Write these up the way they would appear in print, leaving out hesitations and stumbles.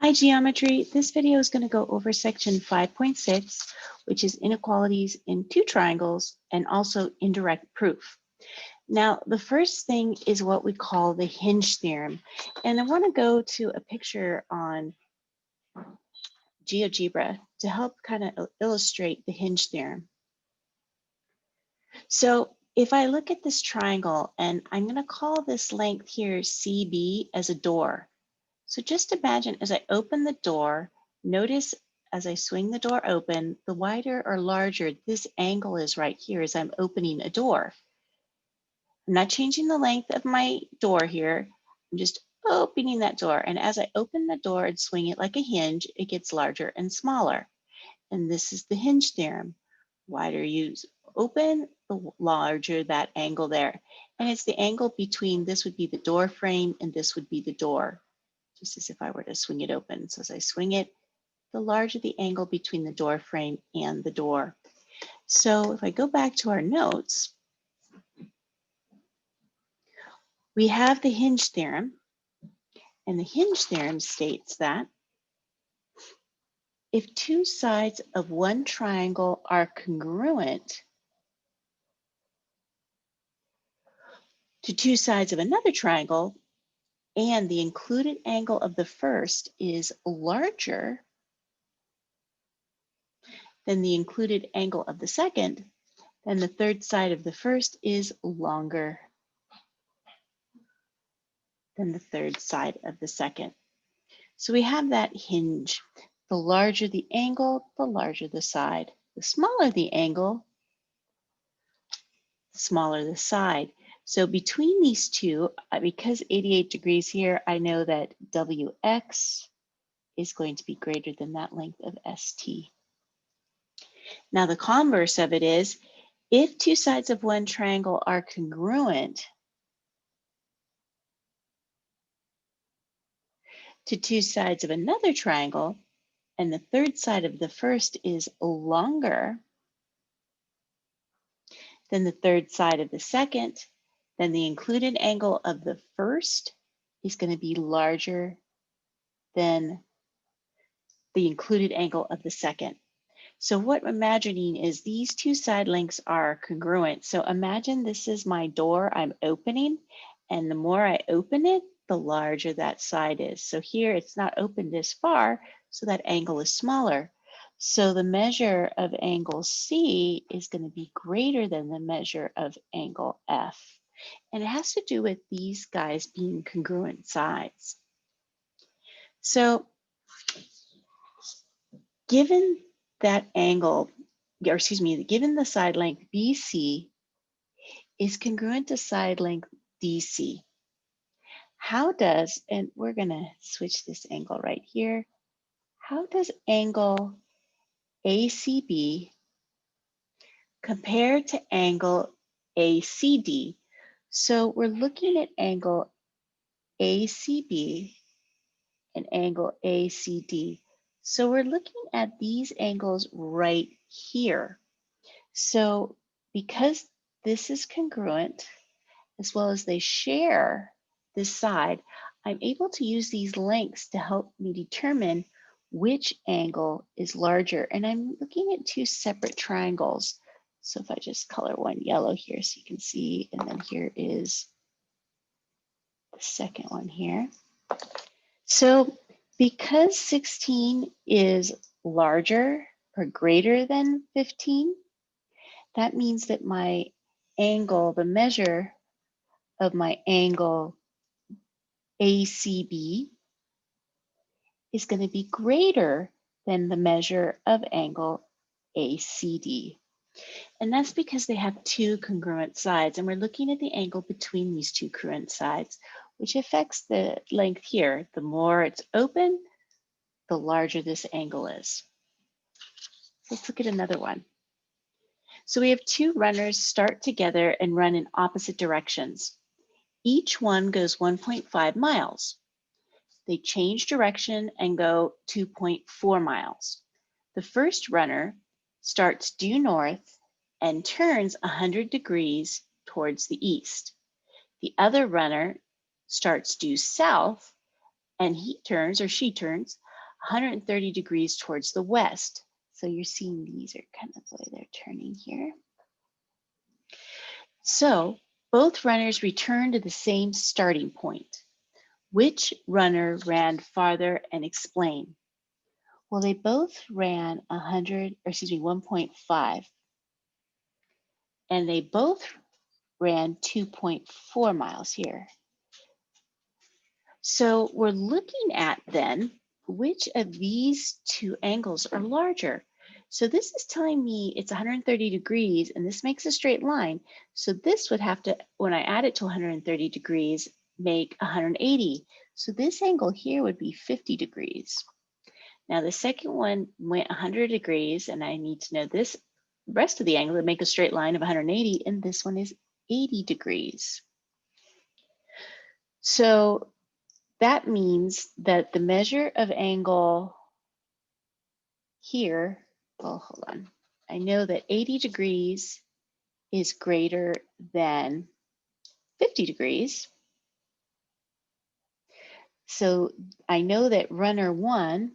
Hi, Geometry. This video is going to go over section 5.6, which is inequalities in two triangles and also indirect proof. Now, the first thing is what we call the hinge theorem. And I want to go to a picture on GeoGebra to help kind of illustrate the hinge theorem. So if I look at this triangle, and I'm going to call this length here CB as a door. So just imagine as I open the door, notice as I swing the door open, the wider or larger this angle is right here as I'm opening a door. I'm not changing the length of my door here. I'm just opening that door. And as I open the door and swing it like a hinge, it gets larger and smaller. And this is the hinge theorem. Wider you open, the larger that angle there. And it's the angle between, this would be the door frame and this would be the door. Just as if I were to swing it open. So as I swing it, the larger the angle between the door frame and the door. So if I go back to our notes, we have the hinge theorem, and the hinge theorem states that if two sides of one triangle are congruent to two sides of another triangle, and the included angle of the first is larger than the included angle of the second, then the third side of the first is longer than the third side of the second. So we have that hinge. The larger the angle, the larger the side. The smaller the angle, the smaller the side. So between these two, because 88 degrees here, I know that WX is going to be greater than that length of ST. Now the converse of it is, if two sides of one triangle are congruent to two sides of another triangle, and the third side of the first is longer than the third side of the second, then the included angle of the first is going to be larger than the included angle of the second. So what I'm imagining is these two side lengths are congruent. So imagine this is my door I'm opening, and the more I open it, the larger that side is. So here it's not opened this far, so that angle is smaller. So the measure of angle C is going to be greater than the measure of angle F. And it has to do with these guys being congruent sides. So given that angle, or excuse me, given the side length BC is congruent to side length DC, how does, and we're going to switch this angle right here, how does angle ACB compare to angle ACD? So we're looking at angle ACB and angle ACD. So we're looking at these angles right here. So because this is congruent, as well as they share this side, I'm able to use these lengths to help me determine which angle is larger. And I'm looking at two separate triangles. So if I just color one yellow here so you can see, and then here is the second one here. So because 16 is larger or greater than 15, that means that my angle, the measure of my angle ACB is going to be greater than the measure of angle ACD. And that's because they have two congruent sides, and we're looking at the angle between these two congruent sides, which affects the length here. The more it's open, the larger this angle is. Let's look at another one. So we have two runners start together and run in opposite directions. Each one goes 1.5 miles. They change direction and go 2.4 miles. The first runner starts due north and turns 100 degrees towards the east. The other runner starts due south and he turns or she turns 130 degrees towards the west. So you're seeing these are kind of the way they're turning here. So both runners return to the same starting point. Which runner ran farther, and explain? Well, they both ran 1.5, and they both ran 2.4 miles here. So we're looking at then which of these two angles are larger. So this is telling me it's 130 degrees, and this makes a straight line. So this would have to, when I add it to 130 degrees, make 180. So this angle here would be 50 degrees. Now the second one went 100 degrees, and I need to know this rest of the angle to make a straight line of 180, and this one is 80 degrees. So that means that the measure of angle here, well, hold on. I know that 80 degrees is greater than 50 degrees. So I know that runner 1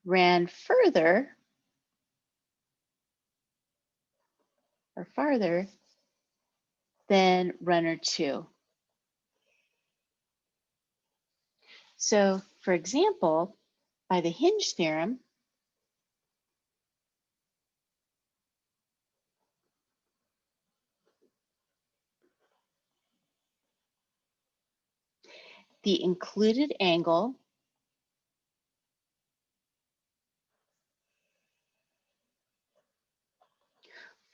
ran further or farther than runner 2. So for example, by the hinge theorem, the included angle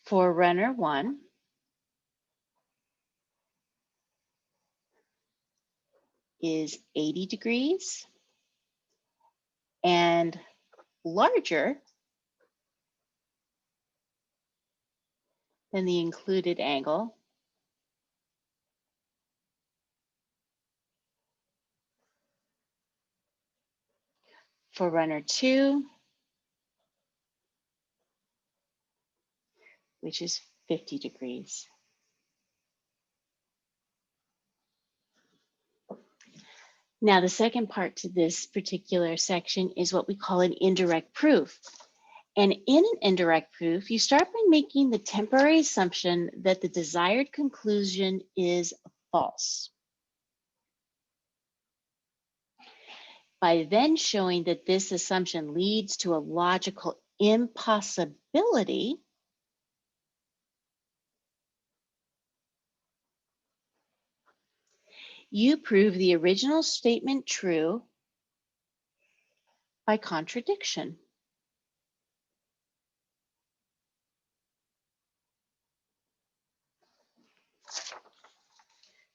for runner 1 is 80 degrees and larger than the included angle for runner 2, which is 50 degrees. Now, the second part to this particular section is what we call an indirect proof. And in an indirect proof, you start by making the temporary assumption that the desired conclusion is false. By then showing that this assumption leads to a logical impossibility, you prove the original statement true by contradiction.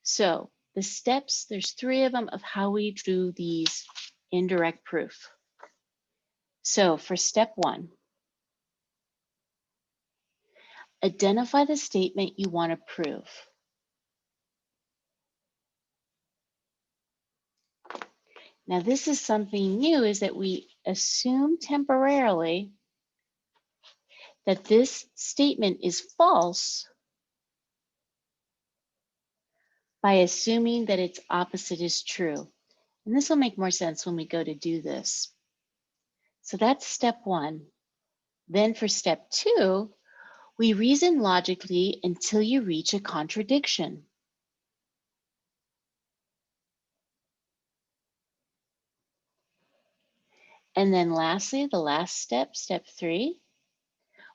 So the steps, there's 3 of them of how we do these indirect proof. So for step 1, identify the statement you want to prove. Now this is something new, is that we assume temporarily that this statement is false by assuming that its opposite is true. And this will make more sense when we go to do this. So that's step 1. Then for step 2, we reason logically until you reach a contradiction. And then lastly, the last step, step 3,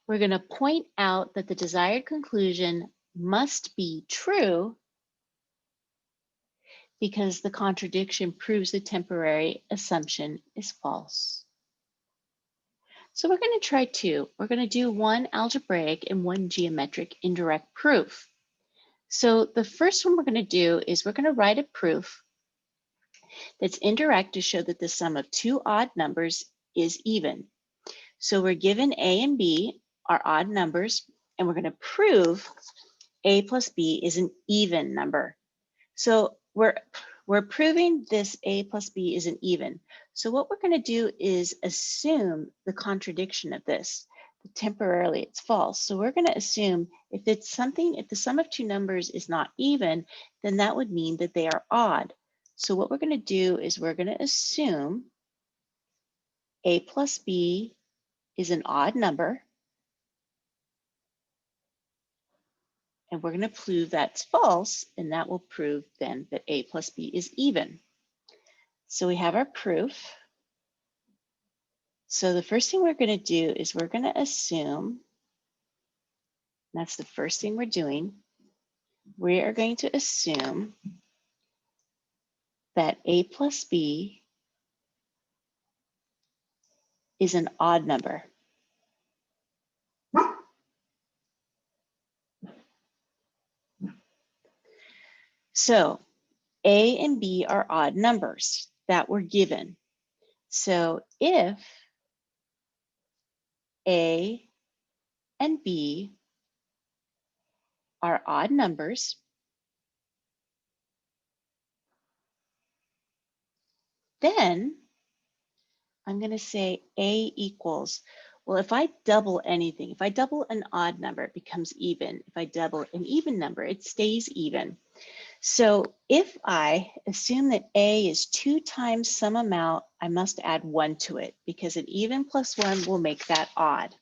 we're going to point out that the desired conclusion must be true because the contradiction proves the temporary assumption is false. So we're going to try 2. We're going to do one algebraic and one geometric indirect proof. So the first one we're going to do is we're going to write a proof that's indirect to show that the sum of 2 odd numbers is even. So we're given A and B are odd numbers, and we're going to prove A plus B is an even number. So we're proving this A plus B is an even. So what we're going to do is assume the contradiction of this. Temporarily, it's false. So we're going to assume if it's something, if the sum of 2 numbers is not even, then that would mean that they are odd. So what we're going to do is we're going to assume A plus B is an odd number. And we're going to prove that's false, and that will prove then that A plus B is even. So we have our proof. So the first thing we're going to do is we're going to assume, that's the first thing we're doing, we are going to assume that A plus B is an odd number. So A and B are odd numbers that were given. So if A and B are odd numbers, then I'm going to say A equals, well, if I double anything, if I double an odd number, it becomes even. If I double an even number, it stays even. So if I assume that A is 2 times some amount, I must add 1 to it because an even plus 1 will make that odd.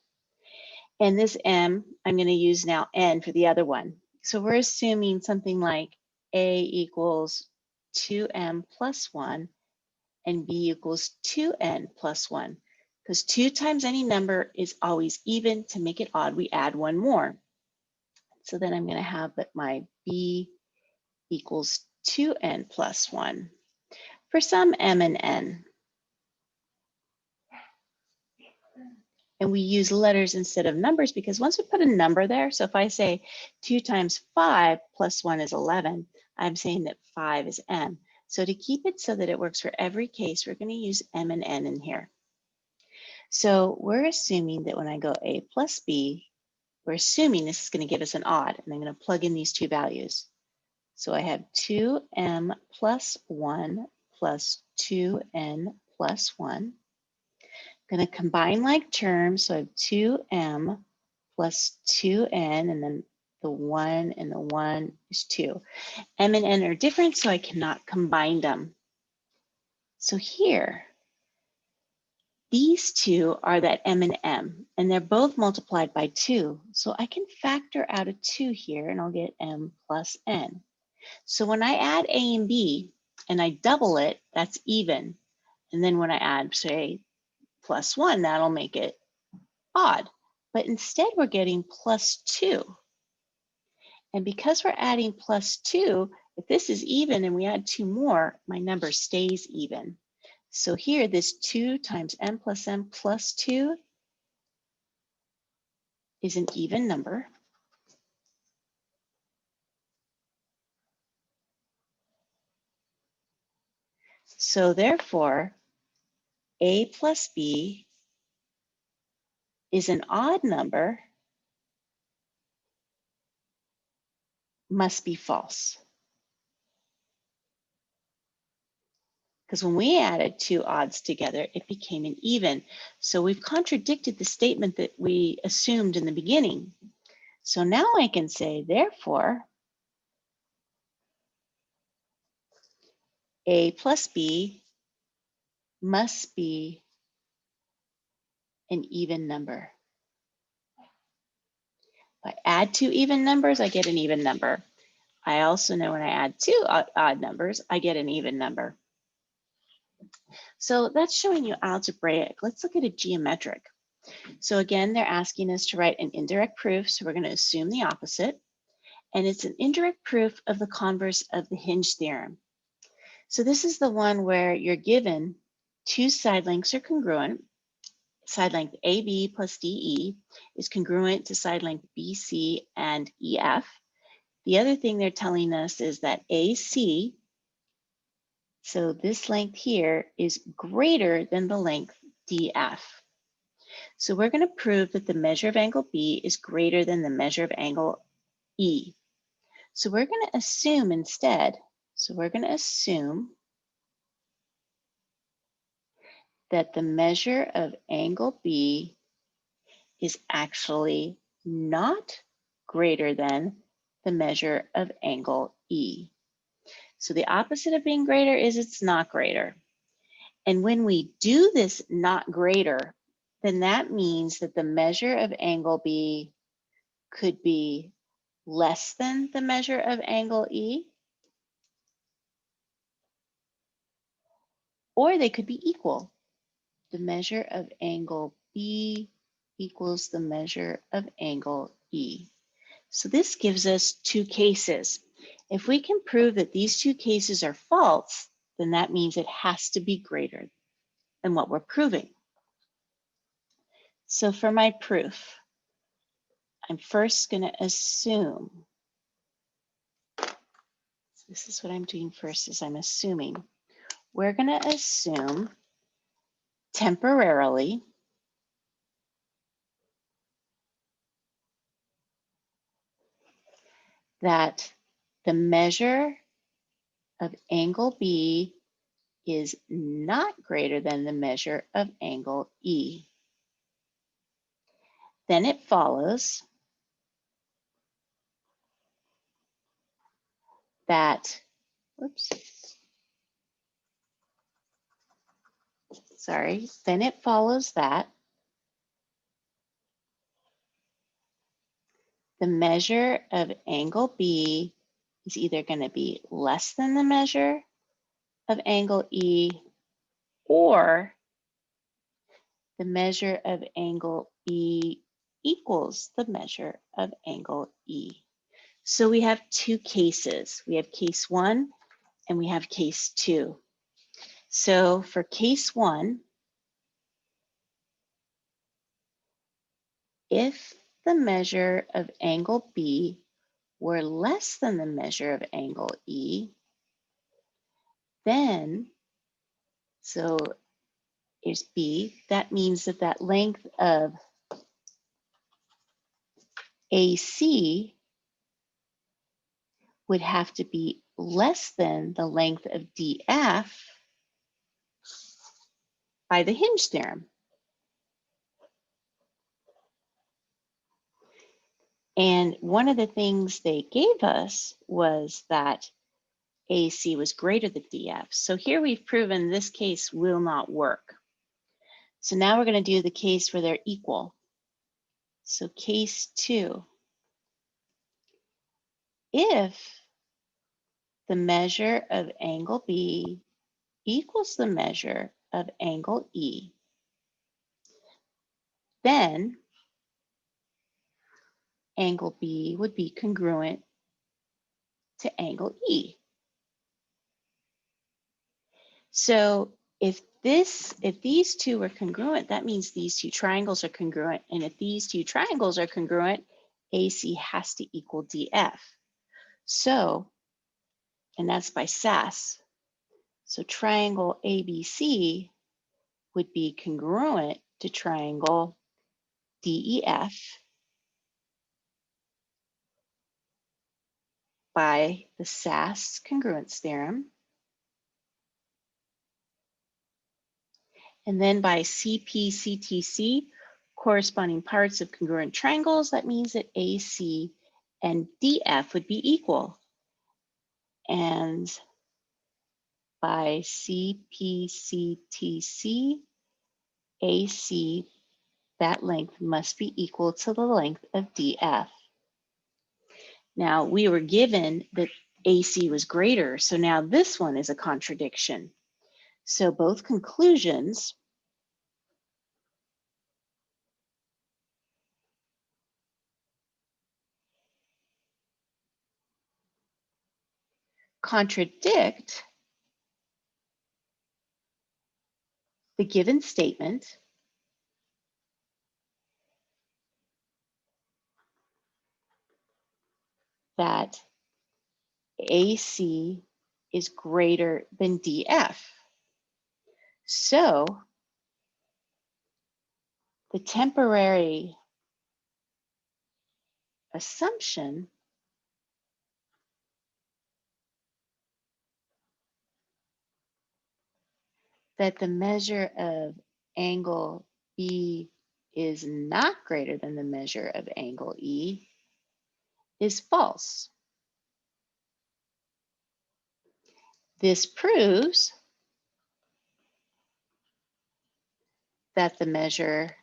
And this M, I'm going to use now N for the other one. So we're assuming something like A equals 2M plus 1 and B equals 2N plus 1. Because 2 times any number is always even. To make it odd, we add 1 more. So then I'm going to have that my B equals 2N plus 1 for some M and N. And we use letters instead of numbers because once we put a number there, so if I say 2 times 5 plus 1 is 11, I'm saying that 5 is M. So to keep it so that it works for every case, we're going to use M and N in here. So we're assuming that when I go A plus B, we're assuming this is going to give us an odd, and I'm going to plug in these two values. So I have 2M plus 1 plus 2N plus 1. I'm going to combine like terms, so I have 2M plus 2N, and then the 1 and the 1 is 2. M and N are different, so I cannot combine them. So here, these two are that M and M, and they're both multiplied by 2. So I can factor out a 2 here, and I'll get M plus N. So when I add A and B, and I double it, that's even. And then when I add, say, plus 1, that'll make it odd. But instead, we're getting plus 2. And because we're adding plus 2, if this is even and we add 2 more, my number stays even. So here, this 2 times M plus 2 is an even number. So therefore, A plus B is an odd number, must be false. Because when we added 2 odds together, it became an even. So we've contradicted the statement that we assumed in the beginning. So now I can say, therefore, A plus B must be an even number. If I add 2 even numbers, I get an even number. I also know when I add 2 odd numbers, I get an even number. So that's showing you algebraic. Let's look at a geometric. So again, they're asking us to write an indirect proof. So we're going to assume the opposite. And it's an indirect proof of the converse of the hinge theorem. So this is the one where you're given 2 side lengths are congruent. Side length AB plus DE is congruent to side length BC and EF. The other thing they're telling us is that AC, so this length here, is greater than the length DF. So we're going to prove that the measure of angle B is greater than the measure of angle E. So we're going to assume instead, that the measure of angle B is actually not greater than the measure of angle E. So the opposite of being greater is it's not greater. And when we do this not greater, then that means that the measure of angle B could be less than the measure of angle E, or they could be equal. The measure of angle B equals the measure of angle E. So this gives us two cases. If we can prove that these two cases are false, then that means it has to be greater than what we're proving. So for my proof, I'm first going to assume, this is what I'm doing first, is I'm assuming, we're going to assume temporarily that the measure of angle B is not greater than the measure of angle E. Then it follows that, then it follows that the measure of angle B is either going to be less than the measure of angle E, or the measure of angle B equals the measure of angle E. So we have two cases. We have case one and we have case two. So for case one, if the measure of angle B were less than the measure of angle E, then, so here's B, that means that that length of AC would have to be less than the length of DF by the hinge theorem. And one of the things they gave us was that AC was greater than DF. So here we've proven this case will not work. So now we're going to do the case where they're equal. So case two, if the measure of angle B equals the measure of angle E, then angle B would be congruent to angle E. So if these two are congruent, that means these two triangles are congruent. And if these two triangles are congruent, AC has to equal DF. So, and that's by SAS. So triangle ABC would be congruent to triangle DEF by the SAS congruence theorem. And then by CP/CTC, corresponding parts of congruent triangles, that means that AC and DF would be equal. And by CP/CTC, AC, that length must be equal to the length of DF. Now, we were given that AC was greater, so now this one is a contradiction. So both conclusions contradict the given statement that AC is greater than DF. So the temporary assumption that the measure of angle B is not greater than the measure of angle E is false. This proves that the measure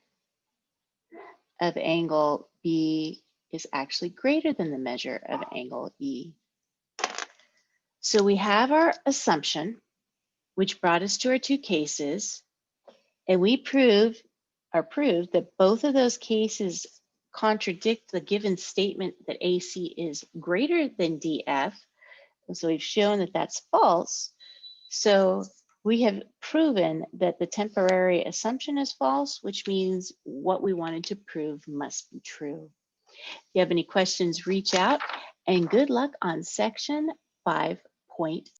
of angle B is actually greater than the measure of angle E. So we have our assumption, which brought us to our two cases, and we proved that both of those cases contradict the given statement that AC is greater than DF. And so we've shown that that's false. So we have proven that the temporary assumption is false, which means what we wanted to prove must be true. If you have any questions, reach out, and good luck on section 5.3.